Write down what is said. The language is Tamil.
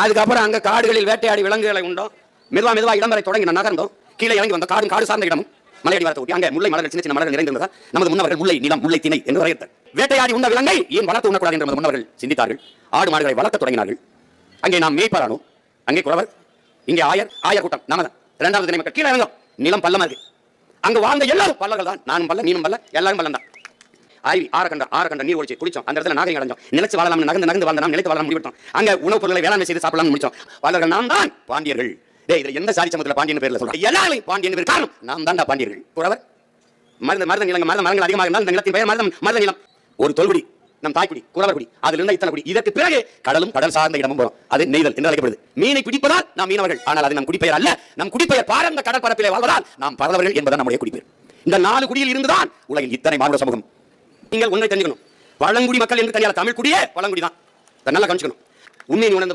அதுக்கப்புறம் அங்க காடுகளில் வேட்டையாடி விலங்குகளை உண்டோம். மெதுவா இடம் வரை தொடங்கி நகர்ந்தோம். கீழே இறங்கி வந்த காடு சார்ந்த இடமும் மலையடி வரத்தை ஒட்டி அங்கே முல்லை மலர்கள், சின்ன சின்ன மலர்கள் நிறைந்திருந்ததா நமது முன்னவர்கள் முல்லை நிலம், முல்லை திணை என்று வரையறுத்தார். வேட்டையாடி உண்ண விலங்கை ஏன் வளர்த்து உண்ணக்கூடாது என்று முன்னவர்கள் சிந்தித்தார்கள். ஆடு மாடுகளை வளர்க்க தொடங்கினார்கள். அங்கே நாம் மேய்ப்பாரானோம். அங்கே குறவர், இங்கே ஆயர் கூட்டம். நாம தான் இரண்டாவது திணை மக்கள். கீழே இறங்கும். நிலம் பள்ளமா இருக்கு. அங்க வாழ்ந்த எல்லாரும் பல்லர்கள் தான். நானும் பல்ல, நீனும் பல்ல, எல்லாரும் பல்லம் தான். ஆய்வி ஆரக்கண்ட நீர் ஒழிச்சு குடிச்சோம். அந்த இடத்துல நாகரிகம் அடைஞ்சோம். நிலைச்சு வாழலாம், நகர்ந்து வாழ்ந்த நாம் நிலைத்து வாழலாம் முடிவெடுத்தோம். அங்க உணவுப் பொருட்களை வேளாண்மை செய்து சாப்பிடலாம் முடிச்சோம். வாழ்வர்கள் நாம் தான் பாண்டியர்கள். இதுல எந்த சாதி சமூகத்தில் பாண்டியன் பேர்ல சொல்றோம்? எல்லாரும் பாண்டியன் பேர் காரணம் நாம் தான் பாண்டியர்கள். குறவர் மருத நிலங்கள், மரங்கள் அதிகமாக இருந்தால் இந்த நிலத்தின் பெயர் மருத நிலம். ஒரு தொல்குடி நம் தாய்க்குடி, குறவர் குடி. அதில் இருந்த இத்தனை குடி. இதற்கு பிறகு கடலும் கடல் சார்ந்த இடமும் வரும். அது நெய்தல் என்று அழைக்கப்படுது. மீனை பிடிப்பதால் நாம் மீனவர்கள். ஆனால் அது நம் குடிப்பெயர் அல்ல. நம் குடிப்பெயர் பாரந்த கடற்பரப்பிலே வாழ்வதால் நாம் பரதவர்கள் என்பது நம்முடைய குடிப்பெயர். இந்த 4 குடியில் இருந்துதான் உலகில் இத்தனை மானுட சமூகம். நீங்கள் ஒன்றை தெரிஞ்சுக்கணும். பழங்குடி மக்கள் என்று தனியார் தமிழ் குடியே பழங்குடி தான். நல்லா கவனிச்சுக்கணும். உண்மையை உணர்ந்து பாருங்க.